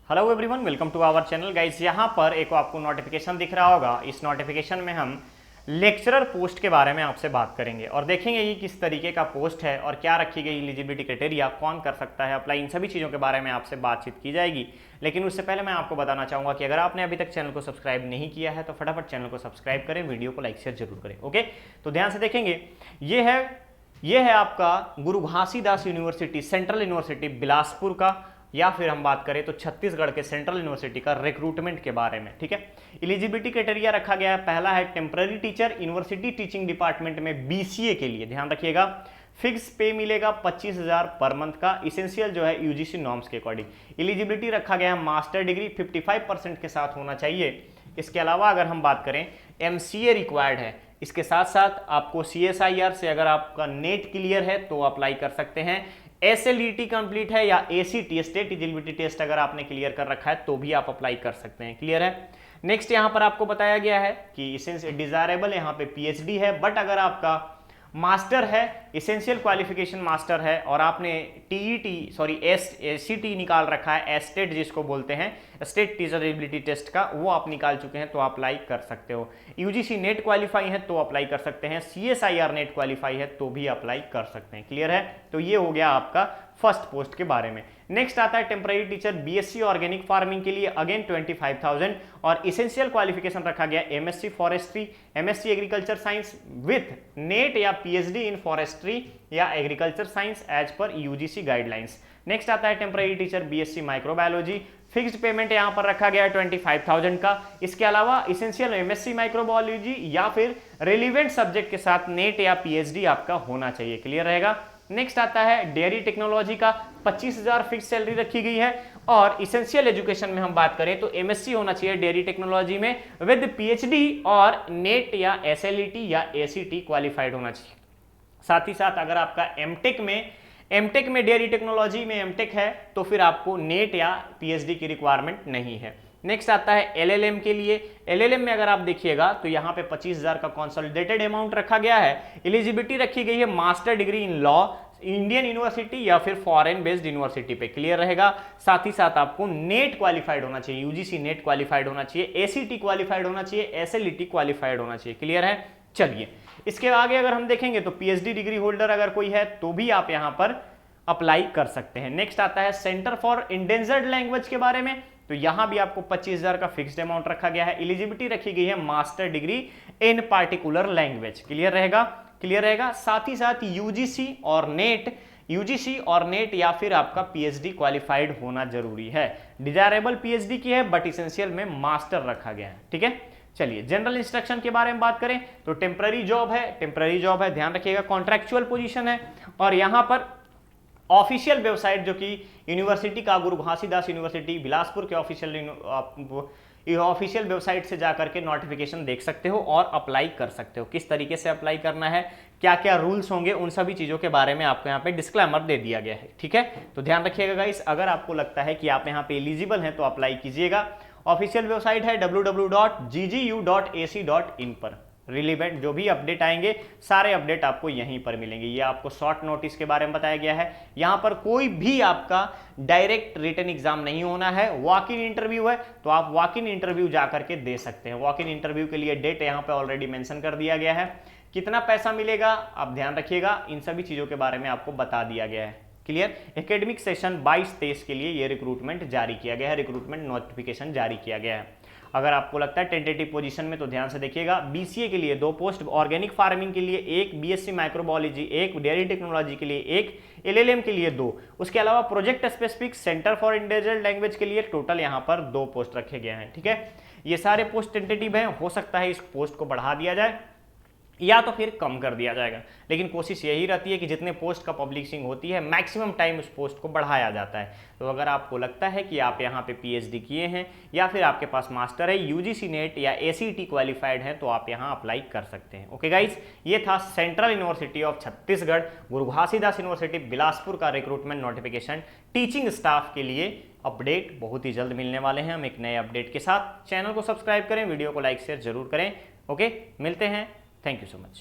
Hello everyone, welcome to our channel guys. यहाँ पर एक आपको नोटिफिकेशन दिख रहा होगा। इस नोटिफिकेशन में हम लेक्चरर पोस्ट के बारे में आपसे बात करेंगे और देखेंगे ये किस तरीके का पोस्ट है और क्या रखी गई एलिजिबिलिटी क्राइटेरिया, कौन कर सकता है अप्लाई, इन सभी चीज़ों के बारे में आपसे बातचीत की जाएगी। लेकिन उससे पहले मैं आपको बताना चाहूँगा कि अगर आपने अभी तक चैनल को सब्सक्राइब नहीं किया है तो फटाफट चैनल को सब्सक्राइब करें, वीडियो को लाइक शेयर जरूर करें। ओके, तो ध्यान से देखेंगे। ये है आपका गुरु Ghasidas university, central university Bilaspur का, या फिर हम बात करें तो छत्तीसगढ़ के सेंट्रल यूनिवर्सिटी का रिक्रूटमेंट के बारे में। ठीक है, एलिजिबिलिटी क्राइटेरिया रखा गया है। पहला है temporary teacher university teaching department में बीसीए के लिए, ध्यान रखिएगा, फिक्स पे मिलेगा 25,000 पर मंथ का, इसेंशियल जो है यूजीसी नॉर्म्स के अकॉर्डिंग। एलिजिबिलिटी रखा गया है मास्टर डिग्री 55% के साथ होना चाहिए। इसके अलावा अगर हम बात करें एमसीए रिक्वायर्ड है। इसके साथ साथ आपको सीएसआईआर से अगर आपका नेट क्लियर है तो अप्लाई कर सकते हैं। एसएलईटी कंप्लीट है या एसीटी स्टेट एलिजिबिलिटी टेस्ट अगर आपने क्लियर कर रखा है तो भी आप अप्लाई कर सकते हैं। क्लियर है। नेक्स्ट यहां पर आपको बताया गया है कि डिजायरेबल यहां पे पीएचडी है, बट अगर आपका मास्टर है, इसेंशियल क्वालिफिकेशन मास्टर है और आपने एससीटी निकाल रखा है, एस्टेट जिसको बोलते हैं, स्टेट टीचर एलिजिबिलिटी टेस्ट का, वो आप निकाल चुके हैं तो अप्लाई कर सकते हो। यूजीसी नेट क्वालिफाई है तो अप्लाई कर सकते हैं, सीएसआईआर नेट क्वालिफाई है तो भी अप्लाई कर सकते हैं। क्लियर है। तो ये हो गया आपका फर्स्ट पोस्ट के बारे में। नेक्स्ट आता है temporary teacher BSc organic farming के लिए, अगेन 25,000 और इसेंशियल क्वालिफिकेशन रखा गया MSc forestry, MSc agriculture science with NET या पीएचडी इन फॉरेस्ट्री या agriculture science as per UGC guidelines. Next आता है temporary teacher BSc microbiology, fixed payment यहां पर रखा गया है 25,000 का। इसके अलावा इसेंशियल एमएससी माइक्रोबायोलॉजी या फिर रिलेवेंट सब्जेक्ट के साथ नेट या पीएचडी आपका होना चाहिए। क्लियर रहेगा। नेक्स्ट आता है डेयरी टेक्नोलॉजी का, 25,000 फिक्स सैलरी रखी गई है और इसेंशियल एजुकेशन में हम बात करें तो एमएससी होना चाहिए डेयरी टेक्नोलॉजी में विद पीएचडी और नेट या एसएलईटी या एसीटी क्वालिफाइड होना चाहिए। साथ ही साथ अगर आपका एमटेक में डेयरी टेक्नोलॉजी में एमटेक है तो फिर आपको नेट या पीएचडी की रिक्वायरमेंट नहीं है। नेक्स्ट आता है एलएलएम के लिए। एलएलएम में अगर आप देखिएगा तो यहाँ पे 25,000 का कंसोलिडेटेड अमाउंट रखा गया है। एलिजिबिलिटी रखी गई है master degree in law, Indian university या फिर फॉरेन बेस्ड यूनिवर्सिटी पे। क्लियर रहेगा। साथ ही साथ आपको नेट क्वालिफाइड होना चाहिए, यूजीसी नेट क्वालिफाइड होना चाहिए, एसीटी क्वालिफाइड होना चाहिए, एसएलईटी क्वालिफाइड होना चाहिए। क्लियर है। चलिए इसके आगे अगर हम देखेंगे तो पीएचडी डिग्री होल्डर अगर कोई है तो भी आप यहां पर अप्लाई कर सकते हैं। नेक्स्ट आता है सेंटर फॉर इंडेंजर्ड लैंग्वेज के बारे में, तो यहां भी आपको 25,000 का फिक्स्ड अमाउंट रखा गया है। एलिजिबिलिटी रखी गई है master degree in particular language. Clear रहेगा। क्लियर रहेगा। साथ ही साथ यूजीसी और नेट या फिर आपका पीएचडी क्वालिफाइड होना जरूरी है। डिजायरेबल पीएचडी की है बट इसेंशियल में मास्टर रखा गया है। ठीक है। चलिए जनरल इंस्ट्रक्शन के बारे में बात करें तो टेम्पररी जॉब है, ध्यान रखिएगा, कॉन्ट्रैक्चुअल पोजीशन है और यहां पर ऑफिशियल वेबसाइट जो कि यूनिवर्सिटी का गुरु घासीदास यूनिवर्सिटी बिलासपुर के ऑफिशियल वेबसाइट से जाकर के नोटिफिकेशन देख सकते हो और अप्लाई कर सकते हो। किस तरीके से अप्लाई करना है, क्या क्या रूल्स होंगे, उन सभी चीज़ों के बारे में आपको यहाँ पे डिस्क्लेमर दे दिया गया है। ठीक है, तो ध्यान रखिएगा गाइस, अगर आपको लगता है कि आप यहाँ पे एलिजिबल हैं तो अप्लाई कीजिएगा। ऑफिशियल वेबसाइट है www.ggU.ac.in पर। रिलेवेंट जो भी अपडेट आएंगे सारे अपडेट आपको यहीं पर मिलेंगे। ये आपको शॉर्ट नोटिस के बारे में बताया गया है। यहाँ पर कोई भी आपका डायरेक्ट रिटन एग्जाम नहीं होना है, वॉक इन इंटरव्यू है तो आप वॉक इन इंटरव्यू जा करके दे सकते हैं। वॉक इन इंटरव्यू के लिए डेट यहाँ पे ऑलरेडी मेंशन कर दिया गया है। कितना पैसा मिलेगा आप ध्यान रखिएगा, इन सभी चीज़ों के बारे में आपको बता दिया गया है। क्लियर। एकेडमिक सेशन 22-23 के लिए ये रिक्रूटमेंट जारी किया गया है, रिक्रूटमेंट नोटिफिकेशन जारी किया गया है। अगर आपको लगता है टेंटेटिव पोजीशन में तो ध्यान से देखिएगा, बीसीए के लिए 2 पोस्ट, ऑर्गेनिक फार्मिंग के लिए 1, बीएससी माइक्रोबायोलॉजी 1, डेयरी टेक्नोलॉजी के लिए 1, एलएलएम के लिए 2, उसके अलावा project specific centre for endangered language के लिए टोटल यहाँ पर 2 पोस्ट रखे गए हैं। ठीक है, ये सारे पोस्ट टेंटेटिव हैं, हो सकता है इस पोस्ट को बढ़ा दिया जाए या तो फिर कम कर दिया जाएगा, लेकिन कोशिश यही रहती है कि जितने पोस्ट का पब्लिशिंग होती है मैक्सिमम टाइम उस पोस्ट को बढ़ाया जाता है। तो अगर आपको लगता है कि आप यहाँ पे पीएचडी किए हैं या फिर आपके पास मास्टर है, यूजीसी नेट या एसीटी क्वालिफाइड है तो आप यहाँ अप्लाई कर सकते हैं। ओके गाइज, ये था central university of Chhattisgarh Guru Ghasidas university Bilaspur का रिक्रूटमेंट नोटिफिकेशन टीचिंग स्टाफ के लिए। अपडेट बहुत ही जल्द मिलने वाले हैं हम एक नए अपडेट के साथ। चैनल को सब्सक्राइब करें, वीडियो को लाइक शेयर जरूर करें। ओके, मिलते हैं। Thank you so much.